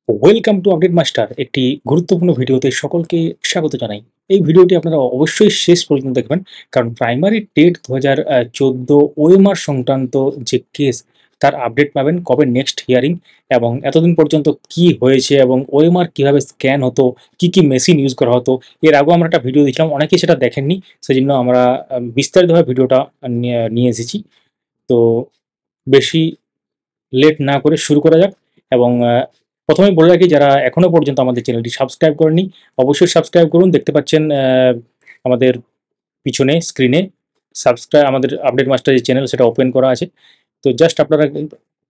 Welcome to update master. একটি গুরুত্বপূর্ণ ভিডিওতে সকলকে স্বাগত জানাই। এই ভিডিওটি আপনারা অবশ্যই শেষ পর্যন্ত দেখবেন, কারণ প্রাইমারি টেট 2014 ওএমআর সংক্রান্ত যে কেস, তার আপডেট পাবেন কবে নেক্সট হিয়ারিং, এবং এতদিন পর্যন্ত কি হয়েছে এবং ওএমআর কিভাবে স্ক্যান হতো, কি কি মেশিন ইউজ করা হতো। এর আগেও আমরা একটা ভিডিও দিয়েছিলাম, অনেকেই সেটা দেখেননি, সেই জন্য আমরা বিস্তারিতভাবে ভিডিওটা নিয়ে এসেছি। তো বেশি লেট না করে শুরু করা যাক। এবং প্রথমেই বলে রাখি, যারা এখনো পর্যন্ত আমাদের চ্যানেলটি সাবস্ক্রাইব করেনি অবশ্যই সাবস্ক্রাইব করুন। দেখতে পাচ্ছেন আমাদের পিছনে স্ক্রিনে সাবস্ক্রাইব, আমাদের আপডেট মাস্টার যে চ্যানেল সেটা ওপেন করা আছে। তো জাস্ট আপনারা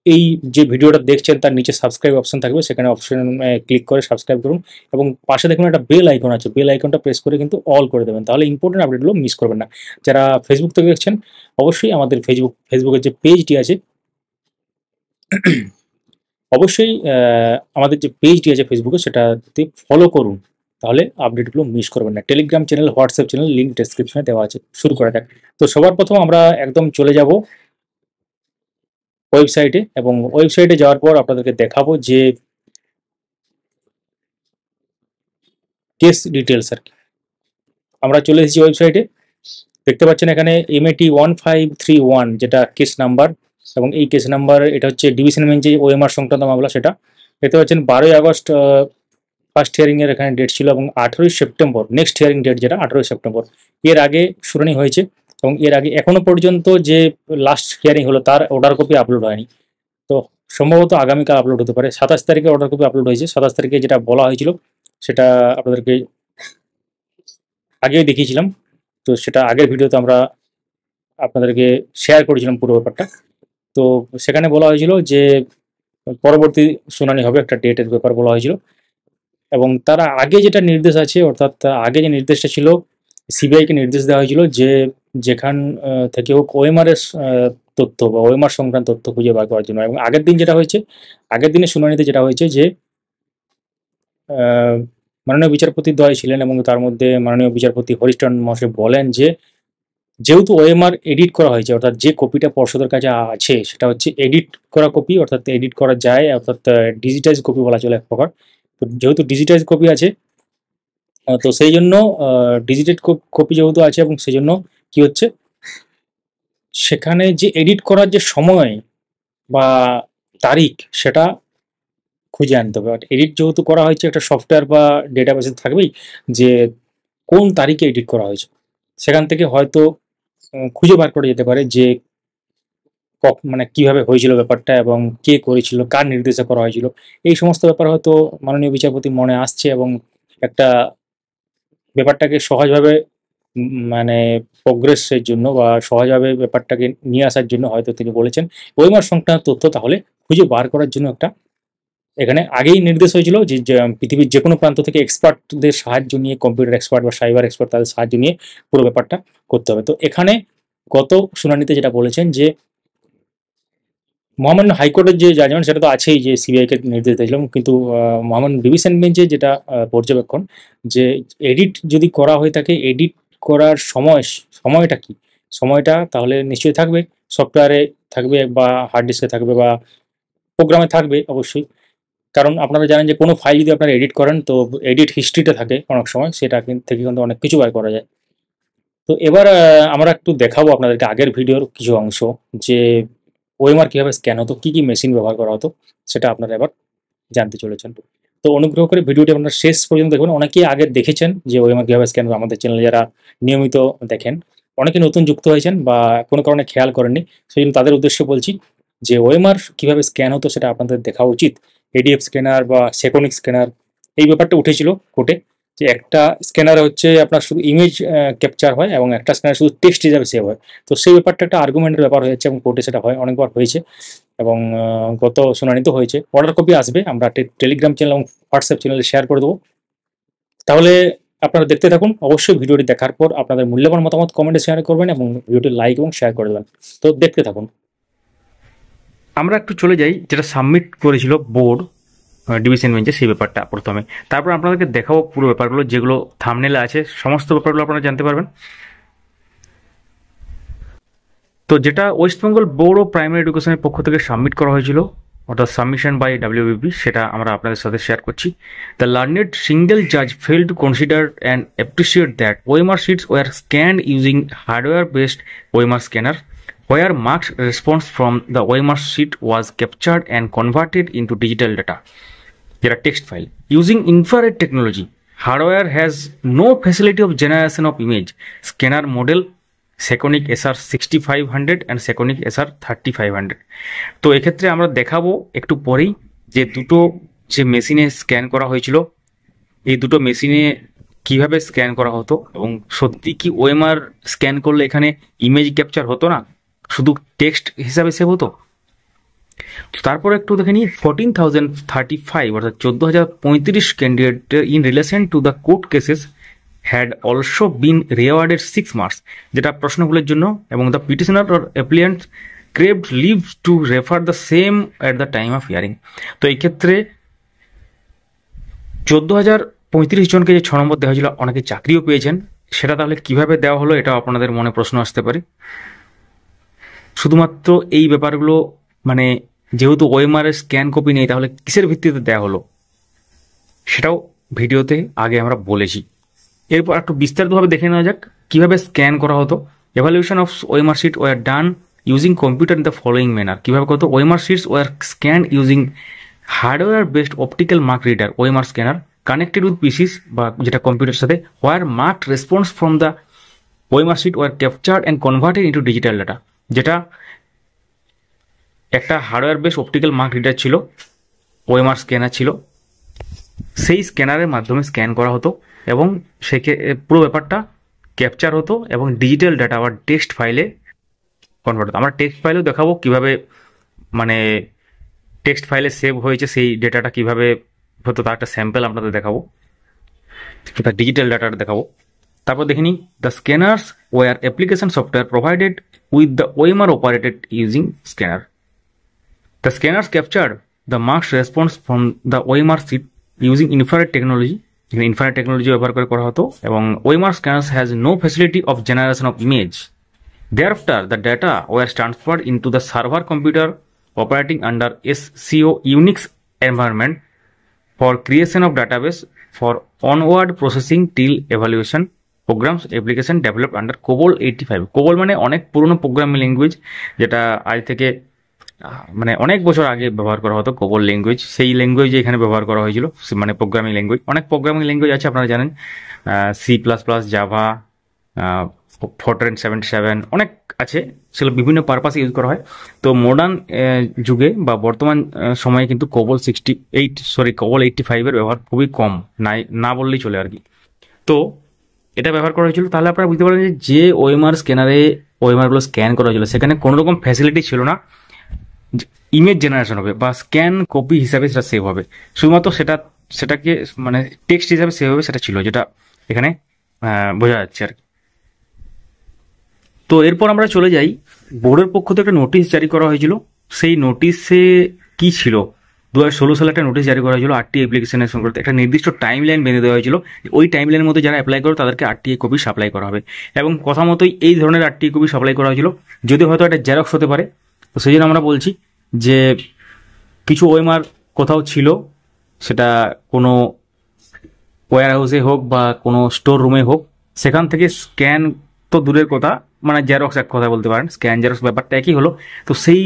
এই যে ভিডিওটা দেখছেন তার নিচে সাবস্ক্রাইব অপশন থাকবে, সেখানে অপশন ক্লিক করে সাবস্ক্রাইব করুন, এবং পাশে দেখুন একটা বেল আইকন আছে, বেল আইকনটা প্রেস করে কিন্তু অল করে দেবেন, তাহলে ইম্পর্টেন্ট আপডেটগুলো মিস করবেন না। যারা ফেসবুক থেকে দেখছেন অবশ্যই আমাদের ফেসবুকের যে পেজটি আছে অবশ্যই আমাদের যে পেজটি আছে ফেসবুকে সেটাতে ফলো করুন, তাহলে আপডেটগুলো মিস করবেন না। Telegram channel, WhatsApp channel link ডেসক্রিপশনে দেওয়া আছে। শুরু করা যাক। তো সবার প্রথম আমরা একদম চলে যাব ওয়েবসাইটে, এবং ওয়েবসাইটে যাওয়ার পর আপনাদেরকে দেখাবো যে কেস ডিটেলস আর কি। আমরা চলে এসেছি ওয়েবসাইটে। দেখতে পাচ্ছেন এখানে MAT 1531 যেটা কেস নাম্বার, এবং এই কেস নাম্বার এটা হচ্ছে ডিভিশন বেঞ্চে ওএমআর সংক্রান্ত মামলা। সেটা দেখতে পাচ্ছেন 12ই আগস্ট ফার্স্ট হিয়ারিংয়ের এখানে ডেট ছিল, এবং 18ই সেপ্টেম্বর নেক্সট হিয়ারিং ডেট, যেটা 18ই সেপ্টেম্বর। এর আগে শুনানি হয়েছে, এবং এর আগে এখনো পর্যন্ত যে লাস্ট হিয়ারিং হলো তার অর্ডার কপি আপলোড হয়নি। তো সম্ভবত আগামীকাল আপলোড হতে পারে। 27 তারিখে অর্ডার কপি আপলোড হয়েছে। 27 তারিখে যেটা বলা হয়েছিল সেটা আপনাদেরকে আগেই দেখিয়েছিলাম। তো সেটা আগের ভিডিওতে আমরা আপনাদেরকে শেয়ার করেছিলাম পুরো ব্যাপারটা। তো সেখানে বলা হয়েছিল যে পরবর্তী শুনানি হবে, একটা ডেটের ব্যাপার বলা হয়েছিল। এবং তার আগে যেটা নির্দেশ আছে, অর্থাৎ আগে যে নির্দেশটা ছিল, সিবিআইকে নির্দেশ দেওয়া হয়েছিল যে যেখান থেকে হোক ওএমআর এর তথ্য বা ওএমআর সংক্রান্ত তথ্য খুঁজে বার করার জন্য। এবং আগের দিন যেটা হয়েছে, আগের দিনের শুনানিতে যেটা হয়েছে যে আহ, মাননীয় বিচারপতি দ্বয় ছিলেন, এবং তার মধ্যে মাননীয় বিচারপতি হরিশচন্দ্র মহাশয় বলেন যে যেহেতু ওএমআর এডিট করা হয়েছে, অর্থাৎ যে কপিটা পর্ষদের কাছে আছে সেটা হচ্ছে এডিট করা কপি, অর্থাৎ এডিট করা যায়, অর্থাৎ ডিজিটাইজ কপি বলা চলে এক প্রকার। তো যেহেতু ডিজিটাইজ কপি আছে, তো সেই জন্য ডিজিটাল কপি যেহেতু আছে, এবং সেই জন্য কি হচ্ছে, সেখানে যে এডিট করার যে সময় বা তারিখ সেটা খুঁজে আনতে হবে। এডিট যেহেতু করা হয়েছে, একটা সফটওয়্যার বা ডেটাবেসে থাকবেই যে কোন তারিখে এডিট করা হয়েছে। সেখান থেকে হয়তো খুঁজে বার করা যেতে পারে যে মানে কিভাবে হয়েছিল ব্যাপারটা, এবং কে করেছিল, কার নির্দেশে করা হয়েছিল। এই সমস্ত ব্যাপার হয়তো মাননীয় বিচারপতি মনে আসছে, এবং একটা ব্যাপারটাকে সহজভাবে মানে প্রোগ্রেসের জন্য বা সহজভাবে ব্যাপারটাকে নিয়ে আসার জন্য হয়তো তিনি বলেছেন ওয়েমার সংক্রান্ত তথ্য তাহলে খুঁজে বার করার জন্য একটা এখানে আগেই নির্দেশ হয়েছিল যে পৃথিবীর যে কোনো প্রান্ত থেকে এক্সপার্টদের সাহায্য নিয়ে, কম্পিউটার এক্সপার্ট বা সাইবার এক্সপার্ট, তাদের সাহায্য নিয়ে পুরো ব্যাপারটা করতে হবে। তো এখানে গত শুনানিতে যেটা বলেছেন যে মহামান্য হাইকোর্টের যে জাজমেন্ট সেটা তো আছেই, যে সিবিআইকে নির্দেশ দিয়েছিলাম, কিন্তু মহামান্য ডিভিশন বেঞ্চে যেটা পর্যবেক্ষণ, যে এডিট যদি করা হয়ে থাকে, এডিট করার সময়টা কি, সময়টা তাহলে নিশ্চয়ই থাকবে, সফটওয়্যারে থাকবে বা হার্ড ডিস্কে থাকবে বা প্রোগ্রামে থাকবে অবশ্যই। কারণ আপনারা জানেন যে কোনো ফাইল যদি আপনারা এডিট করেন, তো এডিট হিস্ট্রিটা থাকে অনেক সময়, সেটা থেকে কিন্তু অনেক কিছু বার করা যায়। তো এবার আমরা একটু দেখাবো আপনাদেরকে আগের ভিডিওর কিছু অংশ, যে ওএমআর কীভাবে স্ক্যান হতো, কী কী মেশিন ব্যবহার করা হতো, সেটা আপনারা এবার জানতে চলেছেন। তো অনুগ্রহ করে ভিডিওটি আপনারা শেষ পর্যন্ত দেখবেন। অনেকেই আগে দেখেছেন যে ওএমআর কীভাবে স্ক্যান হবে, আমাদের চ্যানেলে যারা নিয়মিত দেখেন। অনেকে নতুন যুক্ত হয়েছেন বা কোনো কারণে খেয়াল করেননি, সেই জন্য তাদের উদ্দেশ্যে বলছি যে ওএমআর কীভাবে স্ক্যান হতো সেটা আপনাদের দেখা উচিত। এডিএফ স্ক্যানার বা সেকনিক স্ক্যানার, এই ব্যাপারটা উঠেছিল কোর্টে, যে একটা স্ক্যানারে হচ্ছে আপনার শুধু ইমেজ ক্যাপচার হয়, এবং একটা স্ক্যানার শুধু টেক্সট হিসাবে সেভ হয়। তো সেই ব্যাপারটা একটা আর্গুমেন্টের ব্যাপার হয়ে যাচ্ছে, এবং কোর্টে সেটা হয়, অনেকবার হয়েছে, এবং গত শুনানিতে হয়েছে। অর্ডার কপি আসবে, আমরা টেলিগ্রাম চ্যানেল এবং হোয়াটসঅ্যাপ চ্যানেলে শেয়ার করে দেবো। তাহলে আপনারা দেখতে থাকুন। অবশ্যই ভিডিওটি দেখার পর আপনাদের মূল্যবান মতামত কমেন্টে শেয়ার করবেন, এবং ভিডিওটি লাইক এবং শেয়ার করে দেবেন। তো দেখতে থাকুন। আমরা একটু চলে যাই যেটা সাবমিট করেছিল বোর্ড ডিভিশন বেঞ্চে, সেই ব্যাপারটা প্রথমে, তারপর আপনাদেরকে দেখাবো পুরো ব্যাপারগুলো, যেগুলো থাম্বনেলে আছে সমস্ত ব্যাপারগুলো আপনারা জানতে পারবেন। তো যেটা West Bengal board of primary এডুকেশনের পক্ষ থেকে সাবমিট করা হয়েছিল অর্থাৎ সাবমিশন বাই ডাব্লিউবিপি, সেটা আমরা আপনাদের সাথে শেয়ার করছি। দ্য লার্নেড সিঙ্গেল জাজ fail to consider and appreciate that OMR sheets were scanned using hardware based OMR scanner where marked response from the OMR sheet was captured and converted into digital data, যেটা text file. Using infrared technology, hardware has no facility of generation of image scanner model Sekonic SR6500 and Sekonic SR3500। তো এক্ষেত্রে আমরা দেখাবো একটু পরেই যে দুটো যে মেশিনে স্ক্যান করা হয়েছিল, এই দুটো মেশিনে কিভাবে স্ক্যান করা হতো এবং সত্যি কি ওএমআর স্ক্যান করলে এখানে ইমেজ ক্যাপচার হতো না, শুধু টেক্সট হিসাবে সেভ হতো। তারপর একটু দেখে নিই 14,035 অর্থাৎ 14,035 candidate in relation to the court cases had also been rewarded 6 marks, যেটা প্রশ্নগুলোর জন্য, এবং the petitioner or appellant craved leave to refer the same at the time of hearing. তো এই ক্ষেত্রে 14,035 জনকে যে 6 নম্বর দেওয়া হয়েছিল, অনেকে চাকরিও পেয়েছেন। সেটা তাহলে কিভাবে দেওয়া হলো, এটা আপনাদের মনে প্রশ্ন আসতে পারে। শুধুমাত্র এই ব্যাপারগুলো মানে যেহেতু ওএমআর এর স্ক্যান কপি নেই, তাহলে কিসের ভিত্তিতে দেওয়া হলো সেটাও ভিডিওতে আগে আমরা বলেছি। এরপর একটু বিস্তারিতভাবে দেখে নেওয়া যাক কিভাবে স্ক্যান করা হতো। Evaluation of OMR sheet were done using computer in the following manner. কীভাবে করতো, OMR sheets were scan using hardware based optical mark reader OMR scanner connected with PCs, বা যেটা কম্পিউটারের সাথে, where marked response from the OMR sheet were captured and converted into digital data. যেটা একটা hardware base optical mark reader ছিল, OMR scanner ছিল, সেই স্ক্যানারের মাধ্যমে স্ক্যান করা হতো এবং পুরো ব্যাপারটা ক্যাপচার হতো এবং ডিজিটাল ডাটা বা টেক্সট ফাইলে কনভার্ট হতো। আমরা টেক্সট ফাইলেও দেখাবো কিভাবে মানে টেক্সট ফাইলে সেভ হয়েছে সেই ডেটাটা কিভাবে হতো, তার একটা স্যাম্পল আপনাদের দেখাবো, তার ডিজিটাল ডাটাটা দেখাবো। তারপর দেখে নিই the scanners were application software provided with the OMR operated using scanner. The scanners capture the marks response from the OMR sheet using infrared technology, এখানে ইনফ্রারেড টেকনোলজি ব্যবহার করে করা হতো। এবং OMR scanners has no facility of generation of image. Thereafter, the data were transferred into the server computer operating under SCO Unix environment for creation of database for onward processing till evaluation programs application developed under COBOL 85। COBOL মানে অনেক পুরনো programming language, যেটা আজ থেকে মানে অনেক বছর আগে ব্যবহার করা হতো COBOL ল্যাঙ্গুয়েজ। সেই ল্যাঙ্গুয়েজ এখানে ব্যবহার করা হয়েছিল, মানে প্রোগ্রামিং ল্যাঙ্গুয়েজ। অনেক প্রোগ্রামিং ল্যাঙ্গুয়েজ আছে আপনারা জানেন, C++, জাভা, Fortran 77 অনেক আছে, সেগুলো বিভিন্ন পারপাসে ইউজ করা হয়। তো মডার্ন যুগে বা বর্তমান সময়ে কিন্তু COBOL 85 এর ব্যবহার খুবই কম, না বললেই চলে আর কি। তো এটা ব্যবহার করা হয়েছিল। তাহলে আপনারা বুঝতে পারেন যে ওএমআর স্ক্যানারে ওএমআরগুলো স্ক্যান করা হয়েছিল, সেখানে কোনো রকম ফ্যাসিলিটি ছিল না ইমেজ জেনারেশন হবে বা স্ক্যান কপি হিসাবে সেটা সেভ হবে, শুধুমাত্র সেটাকে মানে টেক্সট হিসাবে সেভ হবে, সেটা ছিল, যেটা এখানে বোঝা যাচ্ছে আর কি। তো এরপর আমরা চলে যাই, বোর্ডের পক্ষ থেকে একটা নোটিশ জারি করা হয়েছিল। সেই নোটিশে কি ছিল, 2016 সালে একটা নোটিশ জারি করা হয়েছিল আরটিআই অ্যাপ্লিকেশনের সংক্রান্ত। একটা নির্দিষ্ট টাইম লাইন বেঁধে দেওয়া হয়েছিল, ওই টাইম লাইনের মধ্যে যারা অ্যাপ্লাই করো তাদেরকে আরটিআই কপি সাপ্লাই করা হবে। এবং কথা মতোই এই ধরনের আরটিআই কপি সাপ্লাই করা হয়েছিল, যদি হয়তো একটা জেরক্স হতে পারে। তো সেই জন্য আমরা বলছি যে কিছু ওএমআর কোথাও ছিল, সেটা কোনো ওয়্যার হাউসে হোক বা কোনো স্টোর রুমে হোক, সেখান থেকে স্ক্যান তো দূরের কথা, মানে জেরক্স এক কথা বলতে পারেন, স্ক্যান জেরক্স ব্যাপারটা একই হলো। তো সেই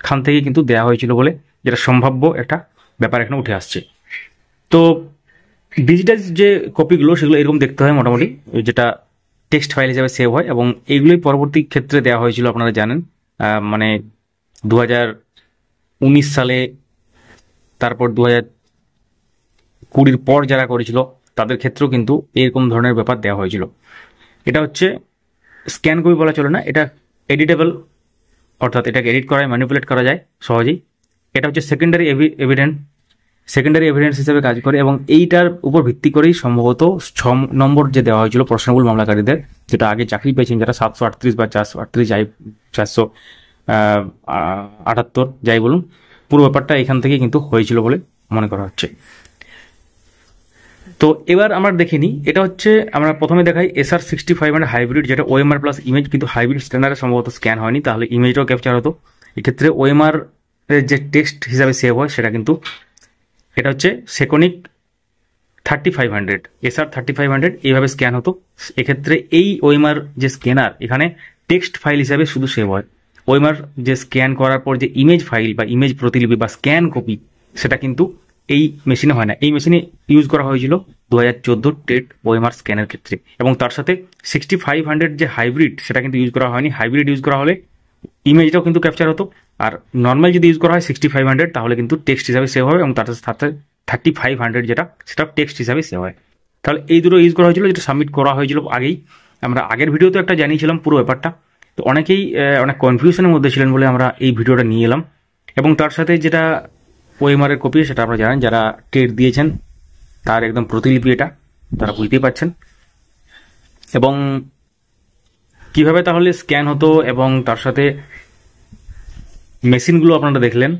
খান থেকে কিন্তু দেওয়া হয়েছিল বলে যেটা সম্ভাব্য একটা ব্যাপার এখানে উঠে আসছে। তো ডিজিটাল যে কপিগুলো সেগুলো এরকম দেখতে হয় মোটামুটি, যেটা টেক্সট ফাইল হিসাবে সেভ হয়, এবং এইগুলোই পরবর্তী ক্ষেত্রে দেওয়া হয়েছিল আপনারা জানেন, মানে 2019 সালে, তারপর 2020 পর যারা করেছিল তাদের ক্ষেত্রেও কিন্তু এরকম ধরনের ব্যাপার দেওয়া হয়েছিল। এটা হচ্ছে স্ক্যান কপি বলা চলে না, এটা এডিটেবল, অর্থাৎ এটাকে এডিট করা যায়, ম্যানিপুলেট করা যায় সহজেই। এটা হচ্ছে সেকেন্ডারি এভিডেন্স হিসেবে কাজ করে, এবং এইটার উপর ভিত্তি করেই সম্ভবত 6 নম্বর যে দেওয়া হয়েছিল প্রশ্নবুল মামলাকারীদের, যেটা আগে চাকরি পেয়েছেন যারা 738 বা 438 478 যাই বলুন, পুরো ব্যাপারটা এখান থেকে কিন্তু হয়েছিল বলে মনে করা হচ্ছে। তো এবার আমরা দেখে নিই, এটা হচ্ছে আমরা প্রথমে দেখাই SR65 হাইব্রিড, যেটা ওএমআর প্লাস ইমেজ, কিন্তু হাইব্রিড স্ক্যানারে সম্ভবত স্ক্যান হয়নি, তাহলে ইমেজটাও ক্যাপচার হতো। এক্ষেত্রে ওএমআর যে টেক্সট হিসাবে সেভ হয় সেটা কিন্তু এটা হচ্ছে সেকনিক 3500 SR3500 এইভাবে স্ক্যান হতো। এক্ষেত্রে এই ওএমআর যে স্ক্যানার এখানে টেক্সট ফাইল হিসাবে শুধু সেভ হয়। ওএমআর যে স্ক্যান করার পর যে ইমেজ ফাইল বা ইমেজ প্রতিলিপি বা স্ক্যান কপি সেটা কিন্তু এই মেশিনে হয় না। এই মেশিনে ইউজ করা হয়েছিল 2014 টেট ওএমআর স্ক্যানের ক্ষেত্রে, এবং তার সাথে 6500 যে হাইব্রিড সেটা কিন্তু ইউজ করা হয়নি। হাইব্রিড ইউজ করা হলে ইমেজটাও কিন্তু ক্যাপচার হতো, আর নর্মাল যদি ইউজ করা হয় 6500 তাহলে কিন্তু টেক্সট হিসাবে সেভ হবে, এবং তার সাথে 3500 যেটা সেটা টেক্সট হিসাবে সেভ হয়। তাহলে এই দুটো ইউজ করা হয়েছিল, যেটা সাবমিট করা হয়েছিল আগেই। আমরা আগের ভিডিওতে একটা জানিয়েছিলাম পুরো ব্যাপারটা, তো অনেকেই অনেক কনফিউশনের মধ্যে ছিলেন বলে আমরা এই ভিডিওটা নিয়ে এলাম। এবং তার সাথে যেটা ওএমআর এর কপি সেটা আপনারা জানেন, যারা টেট দিয়েছেন তার একদম প্রতিলিপি এটা, তারা বুঝতেই পারছেন। এবং কিভাবে তাহলে স্ক্যান হতো এবং তার সাথে মেশিনগুলো আপনারা দেখলেন,